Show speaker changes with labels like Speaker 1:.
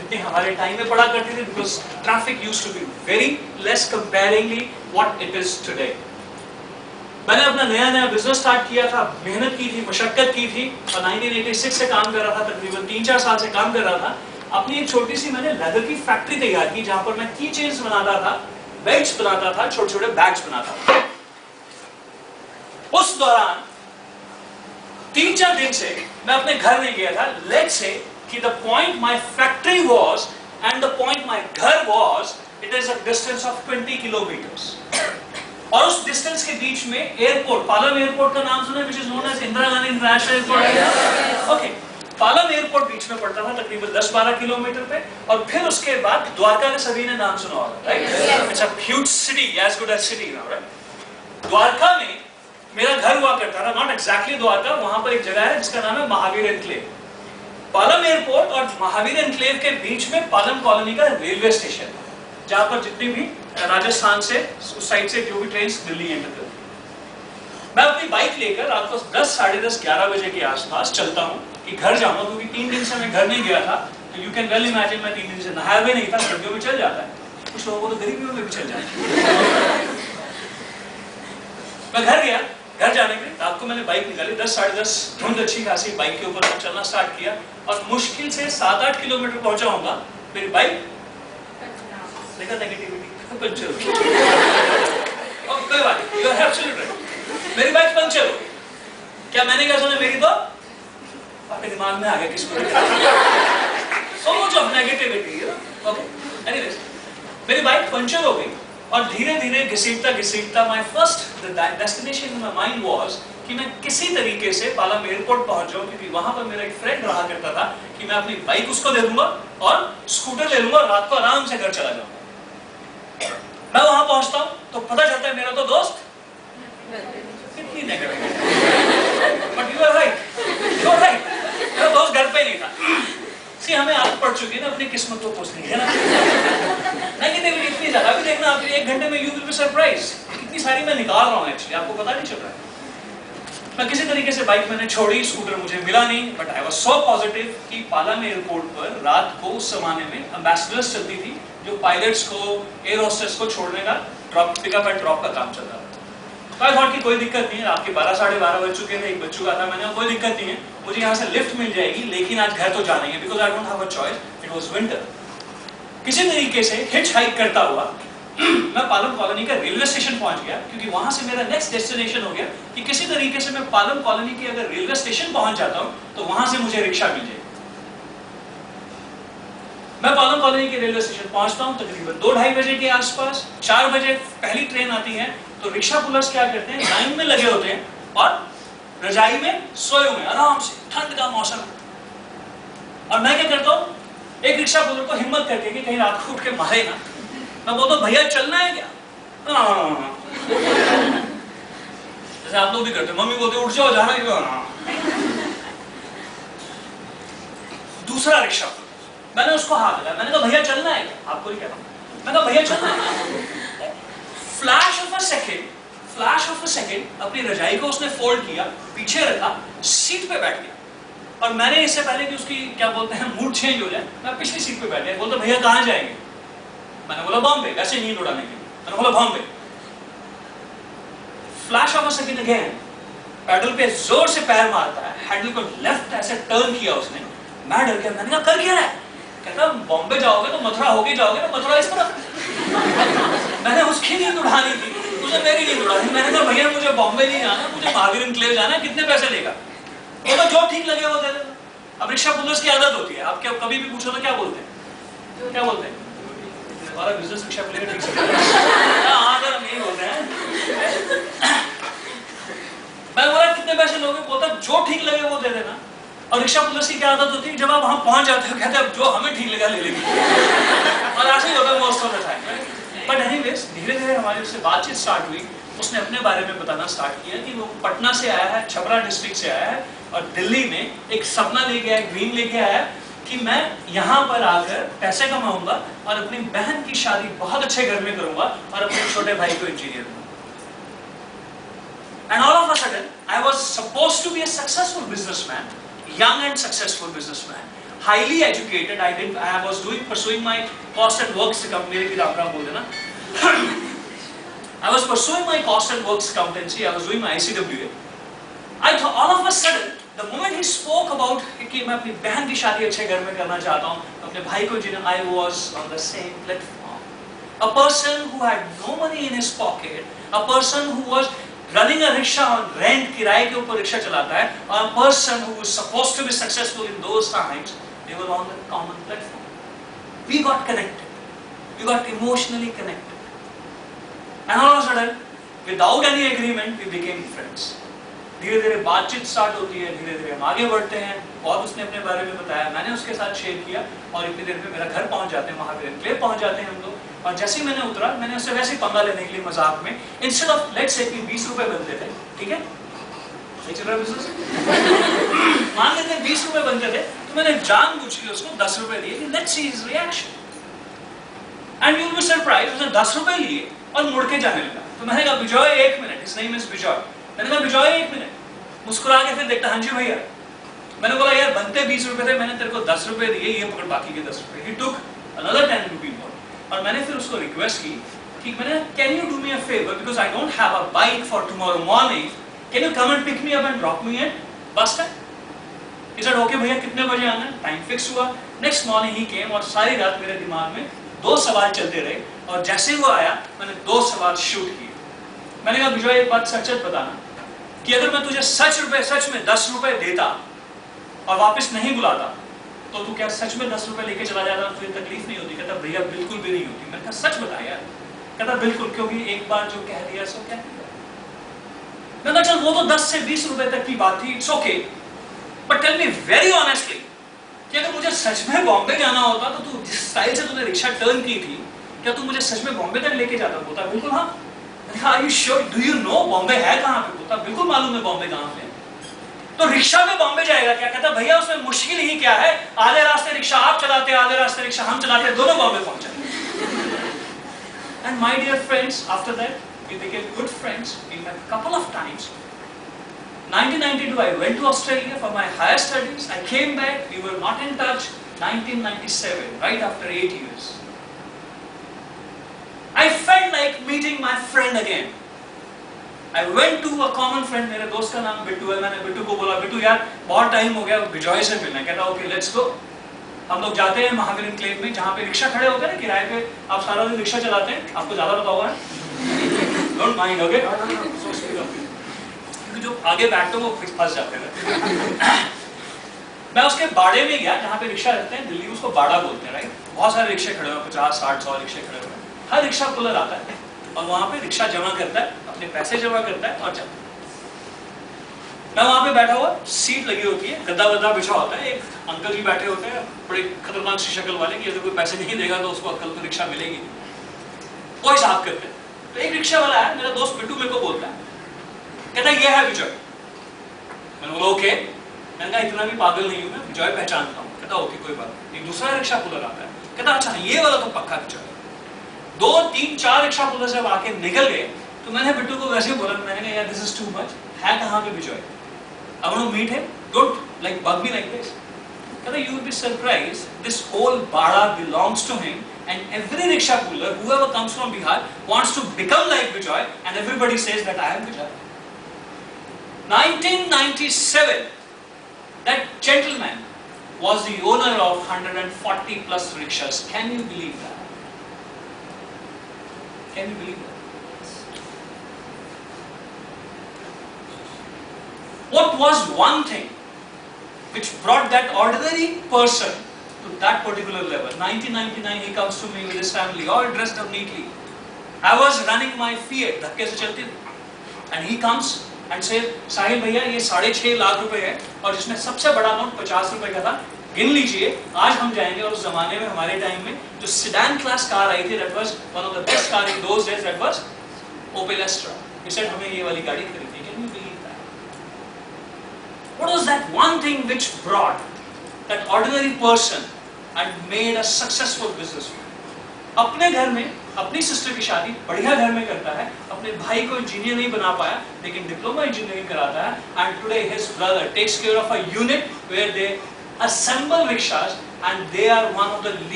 Speaker 1: जितनी हमारे टाइम में पढ़ा करते थे, because traffic used to be very less comparingly what it is today. मैंने अपना नया नया बिजनेस स्टार्ट किया था, मेहनत की थी, मशक्कत की थी, और 1986 से काम कर रहा था, तकरीबन 3-4 साल से काम कर रहा था। अपनी एक छोटी सी मैंने लेदर की फैक्ट्री तैयार की, जहां पर मैं की चेन्स बनाता था, बेल्ट्स बनाता था, छोटे छोटे बैग्स बनाता था। उस दौरान 3-4 दिन से मैं अपने घर नहीं गया था, लेट से कि the point my factory was and the point my घर was, it is a distance of 20 kilometres. और उस डिस्टेंस के बीच में एयरपोर्ट, पालम एयरपोर्ट का नाम सुना है, which is known as Indira Gandhi international airport. Okay, Palam airport बीच में पड़ता था तकरीबन 10-12 किलोमीटर पे। और फिर उसके बाद द्वारका का सभी ने नाम सुना होगा, right? It's a huge city, as good as city now, right? Dwarka में मेरा घर हुआ करता था, नॉट एग्जैक्टली द्वारका, वहां पर एक जगह है जिसका नाम है महावीर एनक्लेव। पालम एयरपोर्ट और महावीर एनक्लेव के बीच में पालम कॉलोनी का रेलवे स्टेशन है, जहां पर जितनी भी राजस्थान से उस साइड से जो भी ट्रेन दिल्ली एंटर करती है। मैं अपनी बाइक लेकर रात को 10-10:30-11 बजे के आसपास चलता हूँ कि घर जाऊंगा, क्योंकि 3 दिन से मैं घर नहीं गया था। तो यू कैन वेल इमेजिन, मैं 3 दिन से नहाया हुआ नहीं था। सर्दियों में चल जाता है, कुछ लोगों को तो गर्मियों में भी चल जाता है। मैं घर गया, घर जाने के लिए रात को मैंने बाइक निकाली, 10-10:30 धुंध अच्छी खासी, बाइक के ऊपर चलना स्टार्ट किया, और मुश्किल से 7-8 किलोमीटर पहुंचा होगा, मेरी बाइक देखा नेगेटिविटी पंचर हो गई। कोई बात नहीं, यू आर एब्सोल्यूट राइट, मेरी बाइक पंचर हो गई। क्या मैंने क्या सुना? मेरी तो आपके दिमाग में आ गया किसको? So much of negativity, you know? Okay. Anyways, मेरी बाइक पंचर हो गई, और धीरे धीरे घसीटता my first destination in my mind was कि मैं किसी तरीके से पालम एयरपोर्ट पहुंच जाऊं, क्योंकि वहां पर मेरा एक फ्रेंड रहा करता था कि मैं अपनी बाइक उसको दे दूंगा और स्कूटर ले लूंगा, रात को आराम से घर चला जाऊंगा। मैं वहां पहुंचता हूं तो पता चलता है मेरा तो दोस्त कितनी negative, but you are right, मेरा दोस्त घर पे नहीं था। सी, हमें आदत पड़ चुकी है ना अपनी किस्मत को कोसने की, है ना? नेगेटिविटी इतनी ज्यादा, अभी देखना आप 1 घंटे में यू विल बी सरप्राइज कितनी सारी मैं निकाल रहा हूँ, एक्चुअली आपको पता नहीं चल रहा है। मैं किसी तरीके से बाइक मैंने छोड़ी, स्कूटर मुझे मिला नहीं, but I was so positive कि पालम एयरपोर्ट पर रात को उस जमाने में एम्बेसडर्स चलती थी, जो पायलट्स को, एयर होस्टेस को छोड़ने का, ड्रॉप पिकअप एंड ड्रॉप का काम चल रहा था। तो आई थॉट कि कोई दिक्कत नहीं है, रात के 12-12:30 बज चुके थे, 1 बज चुका था। मैंने कोई दिक्कत नहीं है, मुझे यहाँ से लिफ्ट मिल जाएगी, लेकिन आज घर तो जाना ही है, because I don't have a choice, it was winter. किसी तरीके से हिच हाइक करता हुआ मैं पालम कॉलोनी का रेलवे स्टेशन पहुंच गया, क्योंकि वहां से मेरा नेक्स्ट डेस्टिनेशन हो गया कि किसी तरीके से मैं पालम कॉलोनी के अगर रेलवे स्टेशन पहुंच जाता हूं तो वहां से मुझे रिक्शा मिल जाएगी। मैं पालम कॉलोनी के रेलवे स्टेशन पहुंचता हूं तकरीबन 2-2:30 बजे के आसपास। 4 बजे पहली ट्रेन आती है, तो रिक्शा पुलर्स क्या करते हैं, लाइन में लगे होते हैं और रजाई में सोए हुए आराम से, ठंड का मौसम। और मैं क्या करता हूँ, एक रिक्शा पुलर को हिम्मत करके कि कहीं रात को उठ के मारे ना, मैं बोलता हूँ भैया चलना है क्या? जैसे आप लोग भी करते, मम्मी बोलते उठ जाओ, जाना है। दूसरा रिक्शा, मैंने उसको हाथ लगाया, मैंने कहा भैया चलना है क्या? आपको नहीं कहता, मैंने कहा भैया चलना है। फ्लैश ऑफ अ सेकेंड अपनी रजाई को उसने फोल्ड किया, पीछे रखा, सीट पे बैठ गया। और मैंने इससे पहले कि उसकी क्या बोलते हैं मूड चेंज हो जाए, मैं पिछली सीट पे बैठ गया। बोलता भैया कहाँ जाएंगे? मैंने बोला बॉम्बे, वैसे नींद उड़ाने के लिए। मैंने बोला Bombay. Flash of a second again, paddle पे जोर से पैर मारता है, हैंडल को लेफ्ट ऐसे टर्न किया उसने। मैं डर गया, मैंने कहा कर क्या रहा है? कहता बॉम्बे जाओगे तो मथुरा होके जाओगे ना, मथुरा इस तरफ। मैंने उसकी नींद उड़ानी थी, उसने मेरी नींद उड़ानी। मैंने कहा भैया मुझे बॉम्बे नहीं जाना, मुझे महावीर एनक्लेव जाना है, कितने पैसे लेगा? वो तो जो ठीक लगे वो दे देना। अब रिक्शा पुलिस की आदत होती है, आप क्या कभी भी पूछो तो क्या बोलते हैं? क्या बोलते हैं? हमारा बिजनेस रिक्शा प्लेयर ठीक से हाँ सर, हम यही बोलते हैं। मैं बोला कितने पैसे लोगे? बोलता जो ठीक लगे वो दे देना। और रिक्शा पुलिस की क्या आदत होती है, जब आप वहां पहुंच जाते हो कहते हैं जो हमें ठीक लगा ले लेंगे। और ऐसे ही होता है most of the time. But anyways धीरे धीरे हमारी उससे बातचीत स्टार्ट हुई। उसने अपने बारे में बताना स्टार्ट किया कि वो पटना से आया है, छपरा डिस्ट्रिक्ट से आया है, और दिल्ली में एक सपना लेके आया, ड्रीम लेके आया कि मैं यहाँ पर आकर पैसे कमाऊंगा और अपनी बहन की शादी बहुत अच्छे घर में करूंगा और अपने छोटे भाई को इंजीनियर बनाऊंगा। And all of a sudden, I was supposed to be a successful businessman, young and successful businessman. highly educated. I was pursuing my cost and works accountancy. मेरे भी राम राम बोल देना. I was pursuing my cost and works accountancy. I was doing my ICWA. I thought all of a sudden, the moment he spoke about कि मैं अपनी बहन की शादी अच्छे घर में करना चाहता हूँ, अपने भाई को जीना, I was on the same platform. A person who had no money in his pocket, a person who was running a rickshaw on rent, किराए के ऊपर रिक्शा चलाता है, or a person who was supposed to be successful in those times, they were on the common platform. We got connected. We got emotionally connected. And all of a sudden, without any agreement, we became friends. धीरे धीरे बातचीत start होती है, धीरे धीरे हम आगे बढ़ते हैं. बहुत उसने अपने बारे में बताया, मैंने उसके साथ शेयर किया, और इतनी देर में मेरा घर पहुंच जाते हैं, महावीर एनक्लेव पहुंच जाते हैं हम लोग. और जैसे ही मैंने उतरा, मैंने उससे वैसे ही पंगा लेने के लिए मजाक में, इंस्टेड ऑफ लेट्स से कि 20 रुपए बनते थे, ठीक है, सही चल रहा है बिजनेस, मान लेते हैं 20 रुपए बनते थे, तो मैंने जानबूझ के उसको 10 रुपए दिए, let's see his reaction. And you will be surprised, उसने 10 रुपए लिए और मुड़ के जाने लगा. तो मैंने कहा विजय एक मिनट, हिज नेम इज विजय. मैंने कहा विजय एक मिनट, मुस्कुरा के फिर देखता, हाँ जी भैया. मैंने बोला यार बनते 20 रुपए थे, मैंने तेरे को 10 रुपए दिए, ये पकड़ बाकी के 10 रुपए. ही टुक अनदर 10 रुपए मोर. और मैंने फिर उसको रिक्वेस्ट की कि मैंने can you do me a favour, because I don't have a bike for tomorrow morning, can you come and pick me up and drop me at bus stand. He said okay भैया, कितने बजे आना है? Time fix हुआ. Next morning he came, और सारी रात मेरे दिमाग में 2 सवाल चलते रहे, और जैसे ही वो आया मैंने 2 सवाल शूट किए. मैंने कहा विजय एक बात सच बताना कि अगर मैं तुझे सच में 10 रुपए देता और वापस नहीं बुलाता, तो तू क्या सच में 10 रुपए लेके चला जाता, तुझे तकलीफ नहीं होती? कहता भैया बिल्कुल भी नहीं होती. मैंने कहा सच बता यार. कहता बिल्कुल, क्योंकि एक बार जो कह दिया सो कह दिया. मैंने कहा चल वो तो 10 से 20 रुपए तक की बात थी, it's okay, but tell me very honestly कि अगर मुझे सच में बॉम्बे जाना होता, तो तू जिस स्टाइल से तूने रिक्शा टर्न की थी, क्या तू मुझे सच में बॉम्बे तक लेके जाता? बोलता बिल्कुल हाँ. Are you sure? Do you know Bombay है कहाँ पे? बोलता बिल्कुल मालूम है बॉम्बे कहाँ पे. तो रिक्शा में बॉम्बे जाएगा क्या? कहता भैया उसमें मुश्किल ही क्या है, आधे रास्ते रिक्शा आप चलाते, आधे रास्ते रिक्शा हम चलाते, दोनों बॉम्बे पहुंच जाते. And my dear friends, after that we became good friends. We met a couple of times. 1992 I went to Australia for my higher studies. I came back, we were not in touch. 1997, right after 8 years, I felt like meeting my friend again. I went to a common friend, मेरे दोस्त का नाम बिट्टू है. मैंने बिट्टू को बोला बिट्टू यार बहुत टाइम हो गया विजय से मिलना. कहता ओके लेट्स गो. हम लोग जाते हैं महावीर एनक्लेव में, जहाँ पे रिक्शा खड़े होते हैं ना किराए पे. आप सारा दिन रिक्शा चलाते हैं, आपको ज्यादा पता होगा. डोंट माइंड, ओके, क्योंकि जो आगे बैठते हैं वो फंस जाते हैं. मैं उसके बाड़े में गया जहाँ पे रिक्शा रहते हैं, दिल्ली उसको बाड़ा बोलते हैं, राइट. बहुत सारे रिक्शे खड़े हुए, 50, 60, 100 रिक्शे खड़े हुए. हर रिक्शा पुलर आता है और वहां पे रिक्शा जमा करता है, अपने पैसे जमा करता है और जाता है. मैं वहां पे बैठा हुआ, सीट लगी होती है, गद्दा वद्दा बिछा होता है, एक अंकल जी बैठे होते हैं बड़े खतरनाक सी शक्ल वाले कि अगर कोई पैसे नहीं देगा तो उसको अक्ल को रिक्शा मिलेगी. वो हिसाब करते हैं. तो एक रिक्शा वाला है, मेरा दोस्त बिट्टू मेरे को बोलता है, कहता ये है विजय. मैंने बोला ओके. मैंने कहा इतना भी पागल नहीं हूँ मैं, विजय पहचानता हूँ. कहता ओके कोई बात. एक दूसरा रिक्शा पुलर आता है, कहता अच्छा ये वाला तो पक्का विजय. 2, 3, 4 रिक्शा पुलर जब आके निकल गए, तो मैंने बिट्टू को वैसे बोला, मैंने कहा यार दिस इज टू मच. है कहाँ पे विजय? I want to meet him. Don't like bug me like this. But you will be surprised. This whole Bada belongs to him, and every rickshaw puller, whoever comes from Bihar, wants to become like Vijay, and everybody says that I am Vijay. 1997, that gentleman was the owner of 140 plus rickshaws. Can you believe that? Can you believe that? What was one thing which brought that ordinary person to that particular level? 1999 he comes to me with his family, all dressed up neatly. I was running my Fiat, धक्के से चलती थी. And he comes and says, साहिल भैया ये 6.5 लाख रुपए है, और जिसमें सबसे बड़ा नोट 50 रुपए का था, गिन लीजिए. आज हम जाएंगे. और उस जमाने में हमारे टाइम में जो sedan class कार आई थी, that was one of the best car in those days, that was Opel Astra. He said हमें ये वाली गाड़ी खरीदनी. Can you believe that? What was that one thing which brought that ordinary person and made a successful businessman? अपने घर में अपनी sister की शादी बढ़िया घर में करता है, अपने भाई को इंजीनियर नहीं बना पाया लेकिन डिप्लोमा इंजीनियरिंग कराता है, and today his brother takes care of a unit where they assemble rickshaws and they are one of the leading